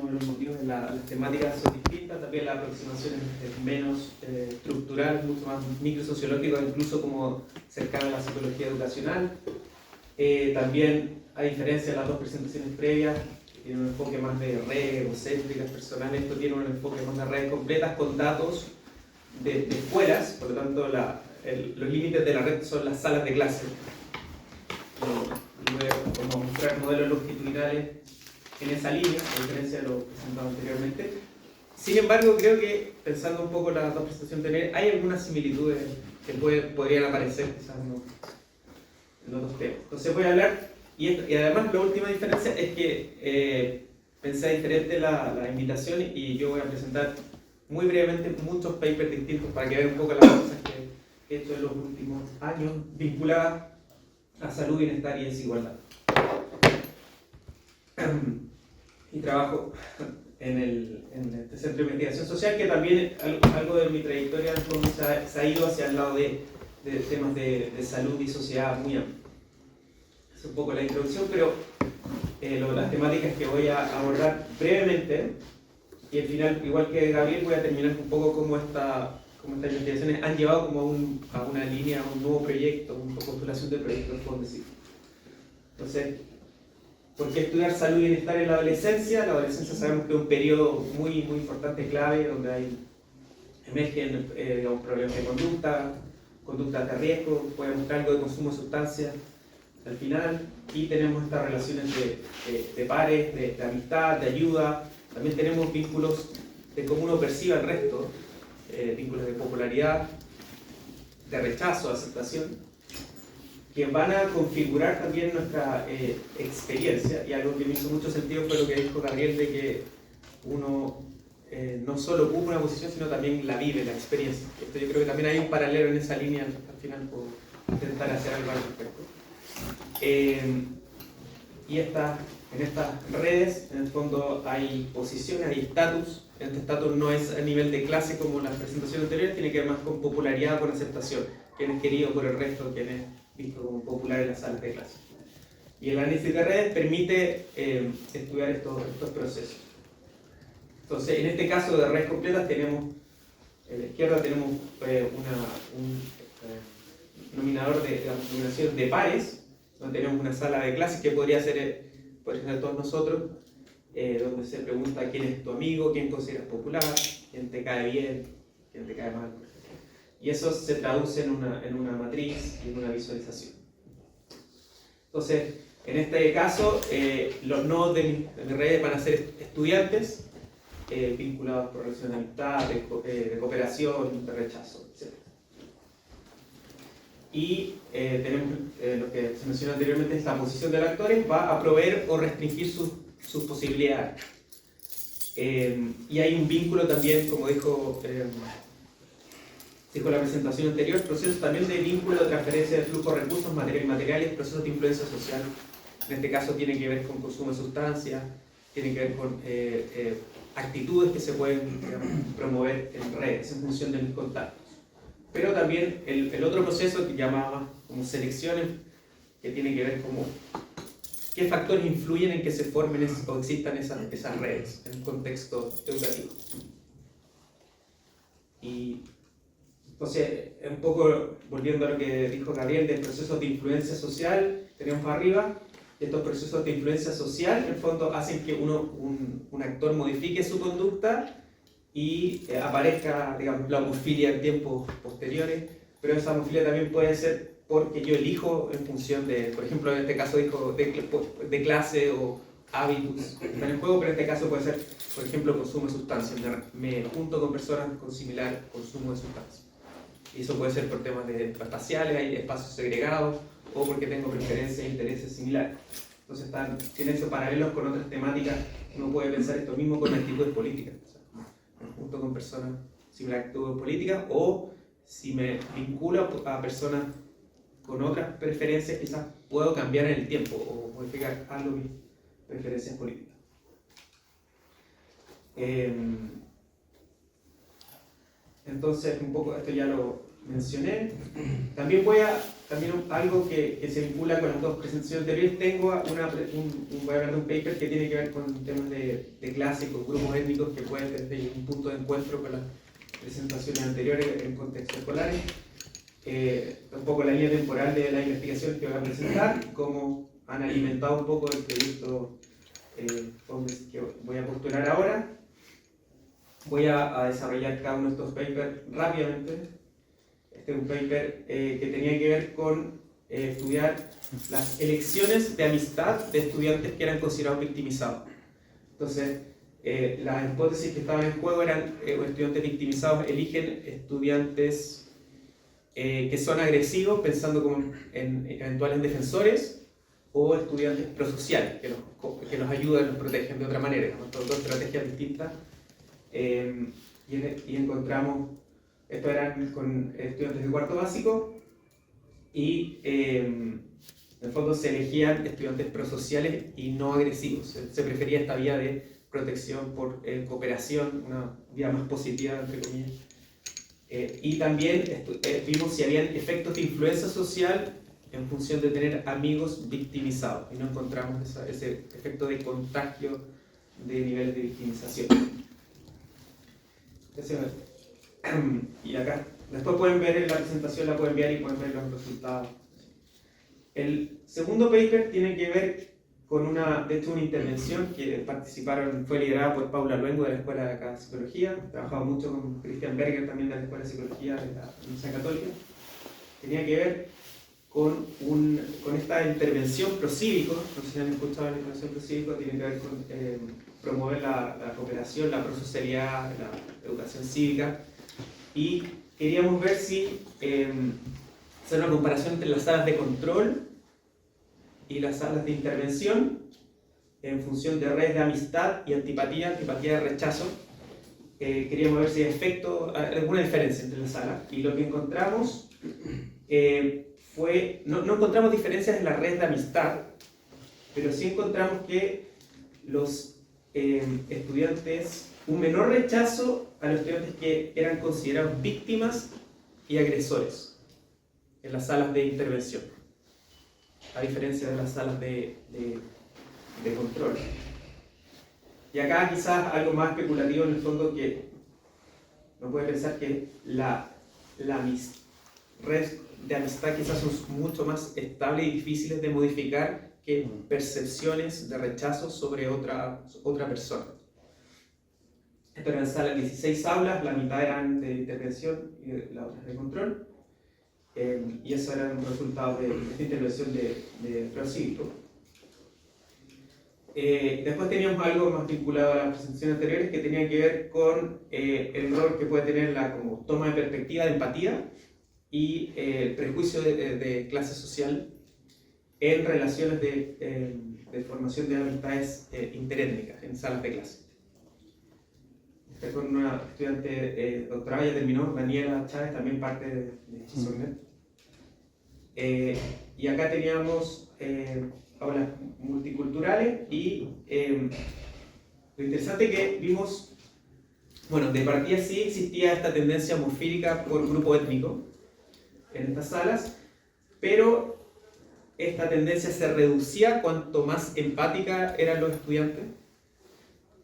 uno de los motivos es las temáticas son distintas, también la aproximación es menos estructural, mucho más microsociológica, incluso como cercana a la psicología educacional. También, a diferencia de las dos presentaciones previas, que tienen un enfoque más de redes egocéntricas personales, esto tiene un enfoque más de redes completas con datos de escuelas, por lo tanto los límites de la red son las salas de clase. Voy a mostrar modelos longitudinales en esa línea, a diferencia de lo presentado anteriormente. Sin embargo, creo que, pensando un poco las dos presentaciones, hay algunas similitudes que podrían aparecer quizás en otros temas. Entonces voy a hablar, y además la última diferencia es que pensé diferente la invitación y yo voy a presentar muy brevemente muchos papers distintos para que vean un poco las cosas que he hecho en los últimos años vinculadas a salud, bienestar y desigualdad. Y trabajo en este centro de investigación social, que también algo de mi trayectoria se ha ido hacia el lado de temas de salud y sociedad muy amplio. Es un poco la introducción, pero las temáticas que voy a abordar brevemente, y al final, igual que Gabriel, voy a terminar un poco cómo estas investigaciones han llevado como a una línea, a un nuevo proyecto, una postulación de proyectos, puedo decir. Entonces, ¿por qué estudiar salud y bienestar en la adolescencia? La adolescencia sabemos que es un periodo muy, muy importante, clave, donde emergen digamos, problemas de conductas de riesgo, podemos buscar algo de consumo de sustancias al final, y tenemos estas relaciones de pares, de amistad, de ayuda. También tenemos vínculos de cómo uno percibe al resto, vínculos de popularidad, de rechazo, de aceptación, que van a configurar también nuestra experiencia. Y algo que me hizo mucho sentido fue lo que dijo Gabriel, de que uno no solo ocupa una posición, sino también la vive, la experiencia. Esto yo creo que también hay un paralelo en esa línea, al final, por intentar hacer algo al respecto. Y en estas redes, en el fondo, hay posiciones, hay estatus. Este estatus no es a nivel de clase como las presentaciones anteriores, tiene que ver más con popularidad, con aceptación. Quién es querido por el resto, quién es visto como popular en las salas de clase. Y el análisis de redes permite estudiar estos procesos. Entonces, en este caso de redes completas, tenemos, en la izquierda tenemos un denominador de denominación de pares, donde tenemos una sala de clases que podría ser todos nosotros, donde se pregunta quién es tu amigo, quién consideras popular, quién te cae bien, quién te cae mal. Y eso se traduce en una matriz y en una visualización. Entonces, en este caso, los nodos de mi red van a ser estudiantes, vinculados por relaciones de amistad, de cooperación, de rechazo, etc. Y tenemos lo que se mencionó anteriormente, esta posición del actor va a proveer o restringir sus posibilidades. Y hay un vínculo también, como dijo la presentación anterior, procesos también de vínculo de transferencia de flujo de recursos materiales, procesos de influencia social. En este caso tiene que ver con consumo de sustancias, tiene que ver con actitudes que se pueden, digamos, promover en redes en función de mis contactos. Pero también el otro proceso que llamaba como selecciones, que tiene que ver como qué factores influyen en que se formen o existan esas redes en el contexto educativo. Y entonces, un poco volviendo a lo que dijo Gabriel de procesos de influencia social, tenemos arriba, estos procesos de influencia social en el fondo hacen que un actor modifique su conducta y aparezca, digamos, la homofilia en tiempos posteriores, pero esa homofilia también puede ser porque yo elijo en función de, por ejemplo, en este caso dijo de clase o hábitos en el juego, pero en este caso puede ser, por ejemplo, consumo de sustancias. Me junto con personas con similar consumo de sustancias. Y eso puede ser por temas espaciales, hay espacios segregados, o porque tengo preferencias e intereses similares. Entonces tienen esos paralelos con otras temáticas. Uno puede pensar esto mismo con actitudes políticas. O sea, me junto con personas similares a actitudes políticas, o si me vinculo a personas con otras preferencias, quizás puedo cambiar en el tiempo o modificar algo mis preferencias políticas. Entonces, un poco esto ya lo mencioné. También algo que se vincula con las dos presentaciones anteriores, voy a hablar de un paper que tiene que ver con temas de clase, con grupos étnicos que pueden desde un punto de encuentro con las presentaciones anteriores en contextos escolares. Un poco la línea temporal de la investigación que voy a presentar y cómo han alimentado un poco el proyecto que voy a postular ahora. Voy a desarrollar cada uno de estos papers rápidamente. Este es un paper que tenía que ver con estudiar las elecciones de amistad de estudiantes que eran considerados victimizados. Entonces, las hipótesis que estaban en juego eran estudiantes victimizados eligen estudiantes que son agresivos, pensando como en eventuales defensores, o estudiantes prosociales, que los ayudan, los protegen de otra manera, ¿no? Dos estrategias distintas. Y encontramos, esto eran con estudiantes de cuarto básico, y en el fondo se elegían estudiantes prosociales y no agresivos. Se prefería esta vía de protección por cooperación, una vía más positiva, entre comillas. Y también vimos si habían efectos de influencia social en función de tener amigos victimizados, y no encontramos ese efecto de contagio de niveles de victimización. Y acá, después pueden ver en la presentación, la pueden enviar y pueden ver los resultados. El segundo paper tiene que ver con una intervención que fue liderada por Paula Luengo de la Escuela de acá de Psicología. Trabajaba mucho con Christian Berger también de la Escuela de Psicología de la Universidad Católica. Tenía que ver con esta intervención procívico. No sé si han escuchado la intervención procívico, tiene que ver con promover la cooperación, la prosocialidad, la educación cívica. Y queríamos ver si hacer una comparación entre las salas de control y las salas de intervención en función de redes de amistad y antipatía de rechazo. Queríamos ver si hay alguna diferencia entre las salas, y lo que encontramos no encontramos diferencias en las redes de amistad, pero sí encontramos que los estudiantes, un menor rechazo a los estudiantes que eran considerados víctimas y agresores en las salas de intervención, a diferencia de las salas de control. Y acá quizás algo más especulativo en el fondo, que uno puede pensar que la red de amistad quizás son mucho más estables y difíciles de modificar que percepciones de rechazo sobre otra persona. Esto eran salas, 16 aulas, la mitad eran de intervención y la otra de control. Y eso era un resultado de esta intervención de procívico. Después teníamos algo más vinculado a las presentaciones anteriores, que tenía que ver con el rol que puede tener la como toma de perspectiva de empatía y el prejuicio de clase social en relaciones de formación de amistades interétnicas en salas de clase. Esta con una estudiante doctorada, ya terminó, Daniela Chávez, también parte de Chisornet. Y acá teníamos aulas multiculturales, y lo interesante que vimos, bueno, de partida sí existía esta tendencia homofílica por grupo étnico en estas salas, pero esta tendencia se reducía cuanto más empática eran los estudiantes,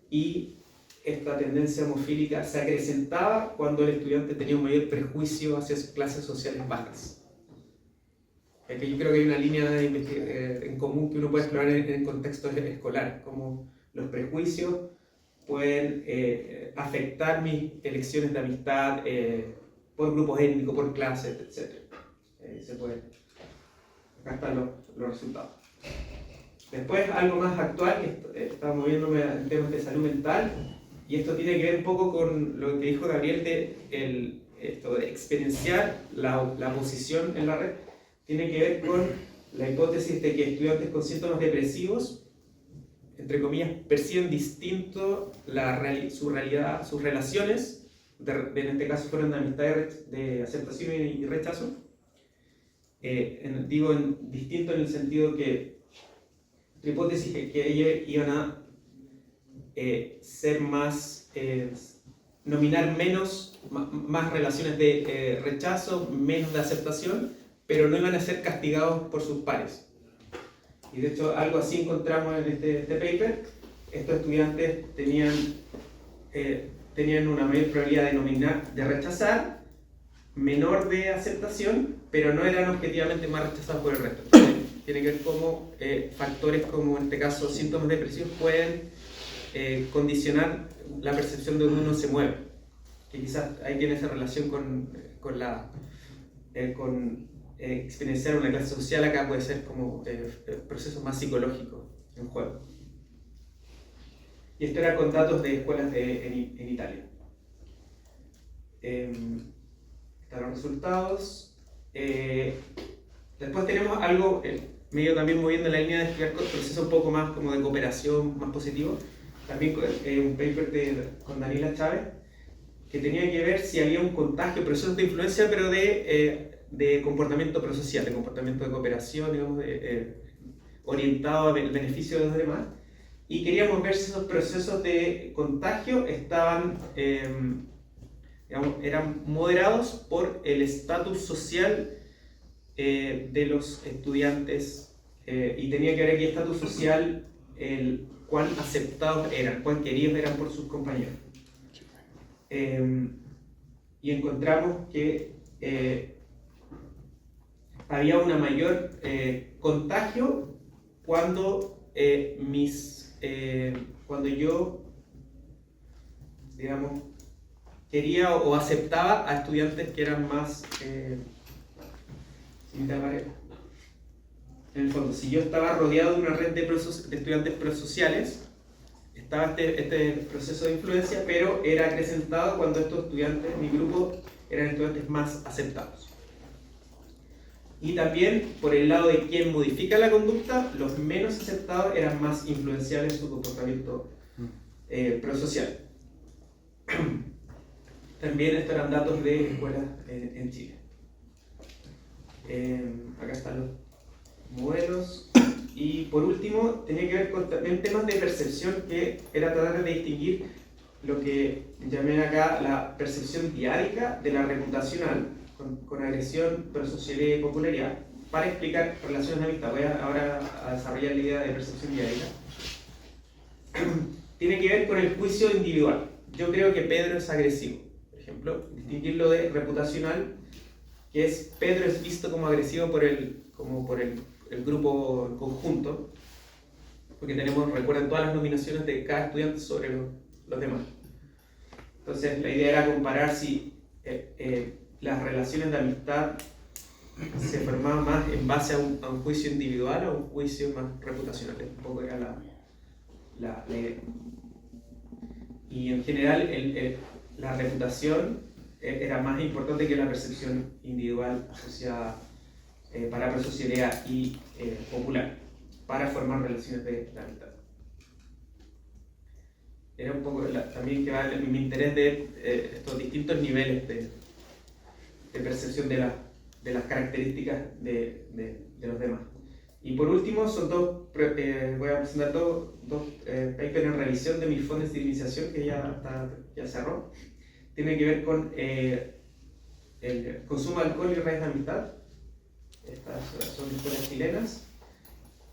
y esta tendencia homofílica se acrecentaba cuando el estudiante tenía un mayor prejuicio hacia sus clases sociales bajas. Que yo creo que hay una línea en común que uno puede explorar en contextos escolares, como los prejuicios pueden afectar mis elecciones de amistad por grupos étnicos, por clases, etc. Acá están los resultados. Después, algo más actual, que estaba moviéndome en temas de salud mental, y esto tiene que ver un poco con lo que dijo Gabriel esto de experienciar la posición en la red. Tiene que ver con la hipótesis de que estudiantes con síntomas depresivos, entre comillas, perciben distinto su realidad, sus relaciones, en este caso fueron de amistad, de aceptación y rechazo. Digo distinto en el sentido que la hipótesis es que ellos iban a ser más nominar más relaciones de rechazo, menos de aceptación, pero no iban a ser castigados por sus pares. Y de hecho algo así encontramos en este paper. Estos estudiantes tenían una mayor probabilidad de rechazar, menor de aceptación, pero no eran objetivamente más rechazados por el resto. Tiene que ver cómo factores como en este caso síntomas depresivos pueden condicionar la percepción de donde uno se mueve. Que quizás ahí tiene esa relación con experienciar una clase social. Acá puede ser como procesos más psicológicos en juego. Y esto era con datos de escuelas en Italia. Están los resultados. Después tenemos algo medio también moviendo la línea de explicar procesos un poco más como de cooperación, más positivo. También un paper con Daniela Chávez, que tenía que ver si había un contagio, procesos de influencia, pero de comportamiento prosocial, de comportamiento de cooperación, digamos, orientado al beneficio de los demás. Y queríamos ver si esos procesos de contagio eran moderados por el estatus social de los estudiantes, y tenía que ver aquí estatus social, cuán aceptados eran, cuán queridos eran por sus compañeros. Y encontramos que había una mayor contagio cuando yo, digamos, quería o aceptaba a estudiantes que eran más en el fondo, si yo estaba rodeado de una red de estudiantes prosociales, estaba este proceso de influencia, pero era acrecentado cuando estos estudiantes, mi grupo, eran estudiantes más aceptados. Y también, por el lado de quien modifica la conducta, los menos aceptados eran más influenciables en su comportamiento prosocial. También estos eran datos de escuelas en Chile. Acá están los modelos. Y por último, tenía que ver con también temas de percepción, que era tratar de distinguir lo que llamé acá la percepción diárica de la reputacional, con agresión, prosocialidad y popularidad, para explicar relaciones de amistad. Voy ahora a desarrollar la idea de percepción diárica. Tiene que ver con el juicio individual. Yo creo que Pedro es agresivo, por ejemplo. Distinguirlo de reputacional, que es Pedro es visto como agresivo por el grupo en conjunto, porque recuerden todas las nominaciones de cada estudiante sobre los demás. Entonces la idea era comparar si las relaciones de amistad se formaban más en base a un juicio individual o un juicio más reputacional. Un poco era la idea. Y en general la reputación era más importante que la percepción individual asociada para prosocialidad y popular, para formar relaciones de amistad. Era un poco también que va mi interés de estos distintos niveles de percepción de las características de los demás. Y por último, voy a presentar dos papers en revisión de mis fondos de civilización, que ya cerró. Tiene que ver con el consumo de alcohol y redes de amistad. Estas son historias chilenas,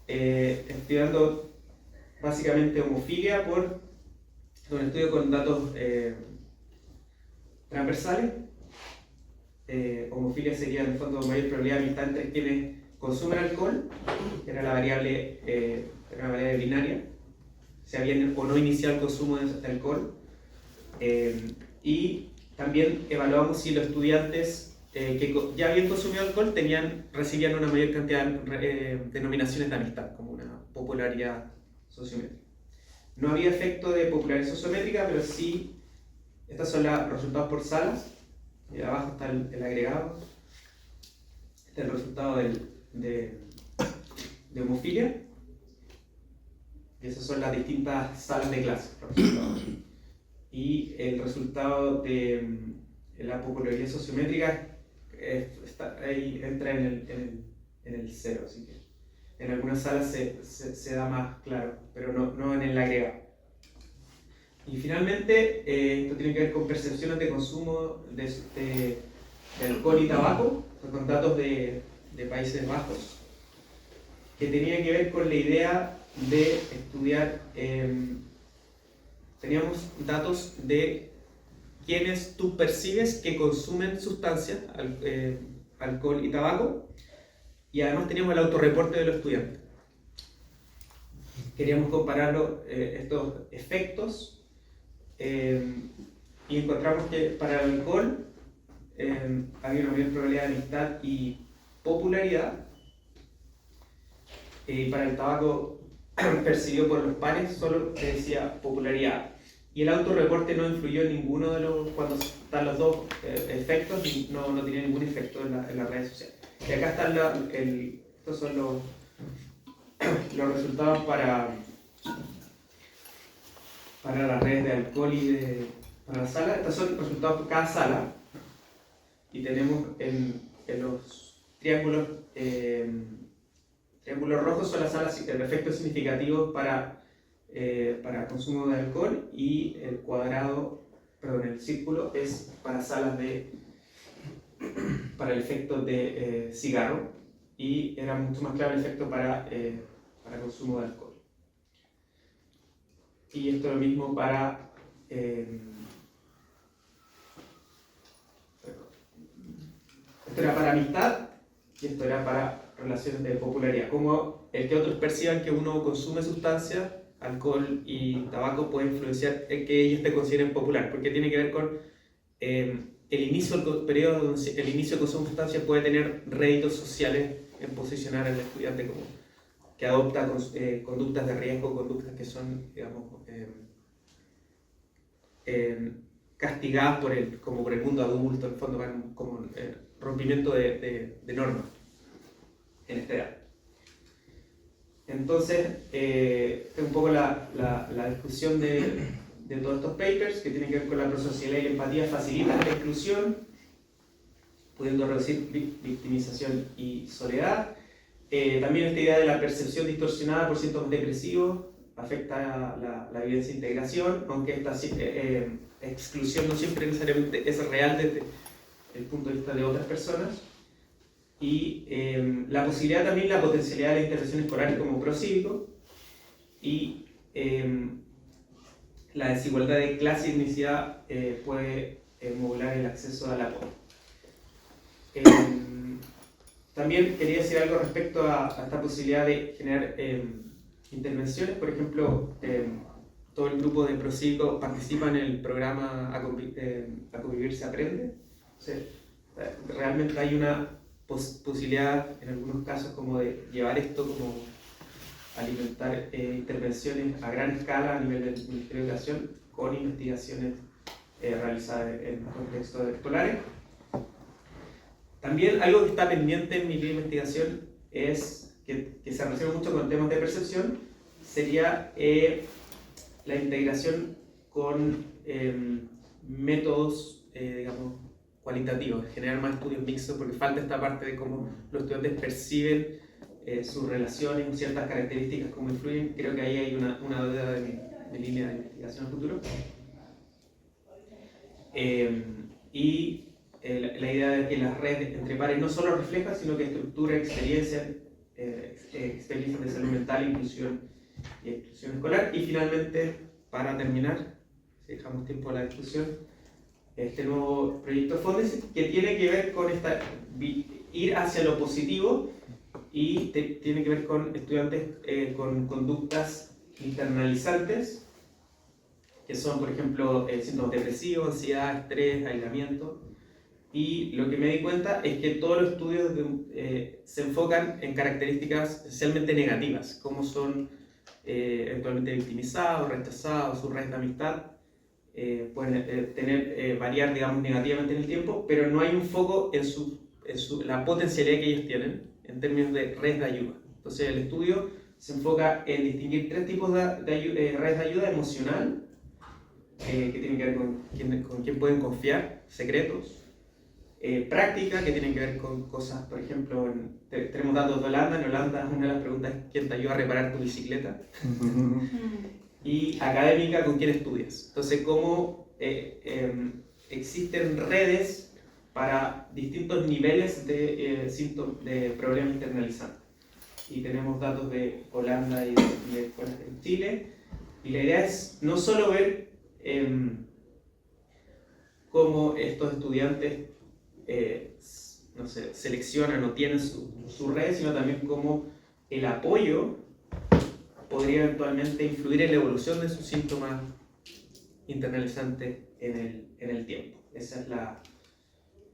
estudiando básicamente homofilia por un estudio con datos transversales. Homofilia sería en el fondo mayor probabilidad de amistad entre quienes consumen alcohol, que era una variable binaria, si habían o no iniciado el consumo de alcohol, y también evaluamos si los estudiantes que ya habían consumido alcohol recibían una mayor cantidad de denominaciones de amistad, como una popularidad sociométrica. No había efecto de popularidad sociométrica, pero sí, estos son los resultados por salas, y abajo está el agregado. Este es el resultado de homofilia, y esas son las distintas salas de clase. Y el resultado de la popularidad sociométrica ahí entra en el cero, así que en algunas salas se da más claro, pero no en el agregado. Y finalmente, esto tiene que ver con percepciones de consumo de alcohol y tabaco, con datos de Países Bajos, que tenía que ver con la idea de estudiar, teníamos datos de quienes tú percibes que consumen sustancias, alcohol y tabaco, y además teníamos el autorreporte de los estudiantes. Queríamos comparar estos efectos y encontramos que para el alcohol había una mayor probabilidad de amistad y popularidad, y para el tabaco percibido por los pares solo se decía popularidad. Y el autorreporte no influyó en ninguno de los, cuando están los dos efectos, y no tiene ningún efecto en las redes sociales. Y acá están estos son los resultados para las redes de alcohol y para la sala. Estos son los resultados por cada sala. Y tenemos en los triángulos rojos son las salas, el efecto significativo para consumo de alcohol, y el círculo es para salas para el efecto de cigarro, y era mucho más claro el efecto para consumo de alcohol. Y esto es lo mismo para esto era para amistad y esto era para relaciones de popularidad, como el que otros perciban que uno consume sustancias, alcohol y tabaco, puede influenciar en que ellos te consideren popular, porque tiene que ver con el inicio del periodo donde el inicio de consumo de sustancias puede tener réditos sociales en posicionar al estudiante como que adopta conductas de riesgo, conductas que son, digamos, castigadas como por el mundo adulto, en el fondo, como rompimiento de normas en esta edad. Entonces, es un poco la discusión de todos estos papers, que tienen que ver con la prosocialidad y la empatía, facilitan la exclusión, pudiendo reducir victimización y soledad. También esta idea de la percepción distorsionada por síntomas depresivos afecta la evidencia de integración, aunque esta exclusión no siempre necesariamente es real desde el punto de vista de otras personas. Y la posibilidad también, la potencialidad de la intervención escolar como procívico, y la desigualdad de clase y etnicidad puede modular el acceso al apoyo. También quería decir algo respecto a esta posibilidad de generar intervenciones. Por ejemplo, todo el grupo de Procívico participa en el programa A Convivir se Aprende. O sea, realmente hay una posibilidad en algunos casos como de llevar esto, como alimentar intervenciones a gran escala a nivel del Ministerio de Educación, con investigaciones realizadas en contextos escolares. También algo que está pendiente en mi investigación es que se relaciona mucho con temas de percepción, sería la integración con métodos, digamos, cualitativos, generar más estudios mixtos, porque falta esta parte de cómo los estudiantes perciben sus relaciones, ciertas características, cómo influyen. Creo que ahí hay una deuda de línea de investigación en el futuro. Y la idea de que las redes entre pares no solo reflejan, sino que estructuran experiencias de salud mental, inclusión y exclusión escolar. Y finalmente, para terminar, si dejamos tiempo a la discusión, este nuevo proyecto FONDES, que tiene que ver con ir hacia lo positivo, y tiene que ver con estudiantes con conductas internalizantes, que son, por ejemplo, síntomas depresivos, ansiedad, estrés, aislamiento. Y lo que me di cuenta es que todos los estudios se enfocan en características esencialmente negativas, como son eventualmente victimizados, rechazados, sus redes de amistad, pueden variar, digamos, negativamente en el tiempo, pero no hay un foco en la potencialidad que ellos tienen en términos de redes de ayuda. Entonces el estudio se enfoca en distinguir tres tipos de redes de ayuda: emocional, que tienen que ver con quién pueden confiar, secretos; práctica, que tienen que ver con cosas, por ejemplo, tenemos datos de Holanda. En Holanda una de las preguntas es ¿quién te ayuda a reparar tu bicicleta? y académica con quien estudias. Entonces, cómo existen redes para distintos niveles de problemas internalizantes. Y tenemos datos de Holanda y de escuelas en Chile. Y la idea es no solo ver cómo estos estudiantes no sé, seleccionan o tienen su red, sino también cómo el apoyo podría eventualmente influir en la evolución de sus síntomas internalizantes en el tiempo. Esa es la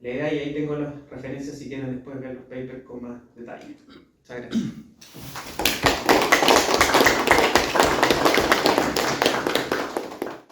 idea, y ahí tengo las referencias si quieren después ver los papers con más detalle. Muchas gracias.